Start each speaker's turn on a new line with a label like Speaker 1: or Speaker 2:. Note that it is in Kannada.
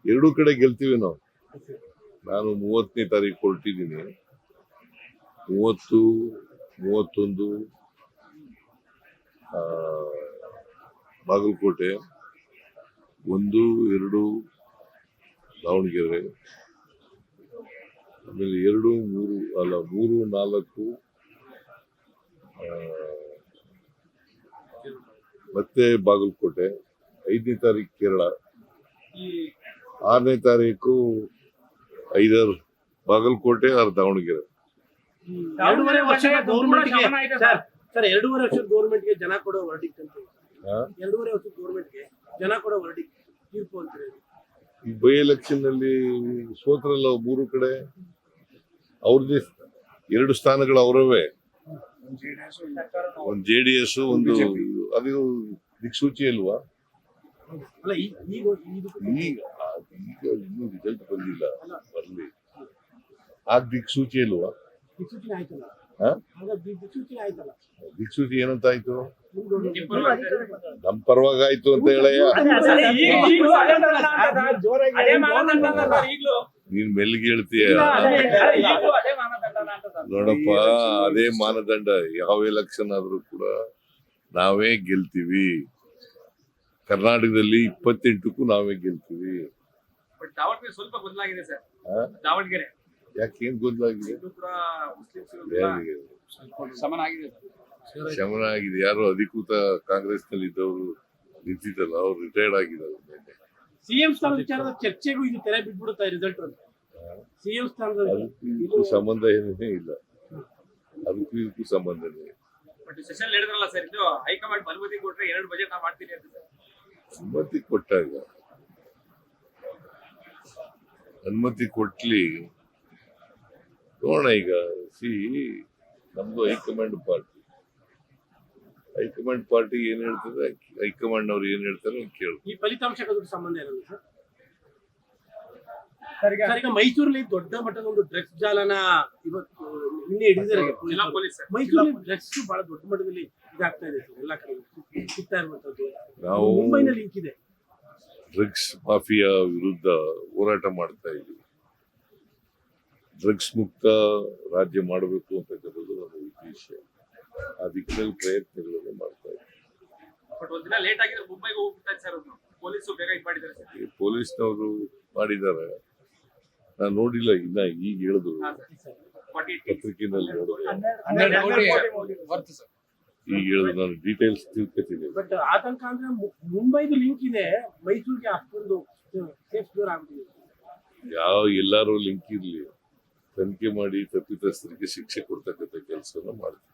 Speaker 1: ಎರಡೂ ಕಡೆ ಗೆಲ್ತೀವಿ ನಾವು. ನಾನು 30ನೇ ತಾರೀಕು ಹೊರಟಿದ್ದೀನಿ. 30, 31 ಬಾಗಲಕೋಟೆ, 1, 2 ದಾವಣಗೆರೆ, ಆಮೇಲೆ 2, 3, 4 ಮತ್ತೆ ಬಾಗಲಕೋಟೆ, 5ನೇ ತಾರೀಕು ಕೇರಳ, 6ನೇ ತಾರೀಕು ಐದರ್ ಬಾಗಲಕೋಟೆ ಆರ್ ದಾವಣಗೆರೆ.
Speaker 2: 2.5 ವರ್ಷದ ಗೌರ್ಮೆಂಟ್ಗೆ ಸರ್ 2.5 ವರ್ಷದ ಗೌರ್ಮೆಂಟ್ಗೆ ಜನ ಕೊಡೋ ವರ್ಡಿಕ್ಟ್ ಅಂತ 2.5 ವರ್ಷದ ಗೌರ್ಮೆಂಟ್ಗೆ ಜನ ಕೊಡೋ ವರ್ಡಿಕ್ಟ್ ತೀರ್ಪು ಅಂತಾರೆ.
Speaker 1: ಈ ಬೈ ಎಲೆಕ್ಷನ್ ನಲ್ಲಿ ಸೋತ್ರಲ್ಲ 3 ಕಡೆ, ಅವ್ರದ್ದೇ 2 ಸ್ಥಾನಗಳು ಅವರವೇ. ಒಂದು JDS, ಒಂದು ಅದು ದಿಕ್ಸೂಚಿ ಅಲ್ವಾ?
Speaker 2: ಅಲ್ಲ ಈಗ
Speaker 1: ಇನ್ನೂ ರಿಸಲ್ಟ್ ಬಂದಿಲ್ಲ, ಬರ್ಲಿ. ಆ ದಿಕ್ಸೂಚಿ ಅಲ್ವಾ?
Speaker 2: ದಿಕ್ಸೂಚನೆ ಆಯ್ತಲ್ಲ, ದಿಕ್ಸೂಚನೆ ಆಯ್ತಲ್ಲ.
Speaker 1: ದಿಕ್ಸೂಚಿ ಏನಂತ ಆಯ್ತು? ನಮ್ ಪರವಾಗಿ ಆಯ್ತು ಅಂತ ಹೇಳಯ್ಯ. ನೀನ್ ಮೆಲ್ಗೆ ಹೇಳ್ತೀಯ ನೋಡಪ್ಪ. ಅದೇ ಮಾನದಂಡ. ಯಾವ ಎಲೆಕ್ಷನ್ ಆದ್ರೂ ಕೂಡ ನಾವೇ ಗೆಲ್ತೀವಿ. ಕರ್ನಾಟಕದಲ್ಲಿ 28ಕ್ಕೂ ನಾವೇ ಗೆಲ್ತೀವಿ.
Speaker 3: ಸ್ವಲ್ಪ ಬದಲಾಗಿದೆ ಸರ್ ದಾವಣಗೆರೆ.
Speaker 1: ಯಾಕೇನ್ ಗೊಂದಲಾಗಿದೆ? ಶಮನ ಆಗಿದೆ. ಯಾರು ಅಧಿಕೃತ ಕಾಂಗ್ರೆಸ್ ನಲ್ಲಿ ಇದ್ದವರು ನಿಂತಿದ್ದಲ್ಲ, ಅವ್ರು ರಿಟೈರ್ಡ್ ಆಗಿದ್ದಾರೆ.
Speaker 2: ಸಿಎಂ ಸ್ಥಾನದ ವಿಚಾರದ ಚರ್ಚೆಗೂ ಇದು ತೆರೆ ಬಿಟ್ಬಿಡುತ್ತಾ ರಿಸಲ್ಟ್ ಅಂತ? ಸಿಎಂ ಸ್ಥಾನದ
Speaker 1: ಅದಕ್ಕೂ ಸಂಬಂಧ ಏನೇ ಇಲ್ಲ. ಅದಕ್ಕೂ ಇದಕ್ಕೂ ಸಂಬಂಧನೇ.
Speaker 3: ಸೆಷನ್ ಹೇಳಿದ್ರಲ್ಲ ಸರ್, ಇದು ಹೈಕಮಾಂಡ್ ಅನುಮತಿ ಕೊಟ್ರೆ 2 ಬಜೆಟ್ ನಾವು ಮಾಡ್ತೀವಿ ಅಂತ.
Speaker 1: ಅನುಮತಿ ಕೊಟ್ಟಾಗ ಅನುಮತಿ ಕೊಟ್ಲಿ ನೋಡೋಣ. ಈಗ ನಮ್ದು ಹೈಕಮಾಂಡ್ ಪಾರ್ಟಿ ಏನ್ ಹೇಳ್ತದೆ, ಹೈಕಮಾಂಡ್ ಅವ್ರು ಏನ್ ಹೇಳ್ತಾರೆ ಕೇಳು.
Speaker 2: ಈ ಫಲಿತಾಂಶಕ್ಕೆ ಸಂಬಂಧ ಇರೋದು ಸರ್. ಈಗ ಮೈಸೂರಲ್ಲಿ ದೊಡ್ಡ ಮಟ್ಟದ ಒಂದು ಡ್ರಗ್ಸ್ ಜಾಲನ ಇವತ್ತು ನಿನ್ನೆ ಹಿಡಿದಿದ್ದಾರೆ ಮೈಸೂರಲ್ಲಿ. ಡ್ರಗ್ಸ್ ಬಹಳ ದೊಡ್ಡ ಮಟ್ಟದಲ್ಲಿ ಇದಾಗ್ತಾ ಇದೆ ಸರ್, ಎಲ್ಲಾ ಕಡೆ ಸಿಗ್ತಾ ಇರುವಂತದ್ದು.
Speaker 1: ನಾವು
Speaker 2: ಮುಂಬೈನಲ್ಲಿ ಲಿಂಕ್ ಇದೆ.
Speaker 1: ಡ್ರಗ್ಸ್ ಮಾಫಿಯಾ ವಿರುದ್ಧ ಹೋರಾಟ ಮಾಡ್ತಾ ಇದ್ದೀವಿ. ಡ್ರಗ್ಸ್ ಮುಕ್ತ ರಾಜ್ಯ ಮಾಡಬೇಕು ಅಂತಕ್ಕಂಥದ್ದು ನಮ್ಮ ಉದ್ದೇಶ. ಆ ದಿಕ್ಕಿನಲ್ಲಿ ಪ್ರಯತ್ನಗಳನ್ನು ಮಾಡ್ತಾ ಇದ್ದೀವಿ. ಪೊಲೀಸ್ನವರು ಮಾಡಿದ್ದಾರೆ, ನಾನು ನೋಡಿಲ್ಲ. ಇನ್ನ ಈಗ ಹೇಳಿದ್ರು ಪತ್ರಿಕೆಯಲ್ಲಿ ನೋಡಿದ್ರೆ, ಈಗ ಹೇಳಿದ್ರು. ನಾನು ಡೀಟೇಲ್ಸ್ ತಿಳ್ಕೊತೀನಿ.
Speaker 2: ಬಟ್ ಆತಂಕ ಅಂದ್ರೆ ಮುಂಬೈದು ಲಿಂಕ್ ಇದೆ, ಮೈಸೂರಿಗೆ ಅಷ್ಟೊಂದು ಸೇಫ್ ಜೋರ್ ಆಗ್ಬಿಟ್ಟಿದೆ.
Speaker 1: ಎಲ್ಲಾರು ಲಿಂಕ್ ಇರ್ಲಿ, ತನಿಖೆ ಮಾಡಿ ತಪ್ಪಿತಸ್ಥರಿಗೆ ಶಿಕ್ಷೆ ಕೊಡ್ತಕ್ಕಂಥ ಕೆಲಸನ ಮಾಡ್ತೀವಿ.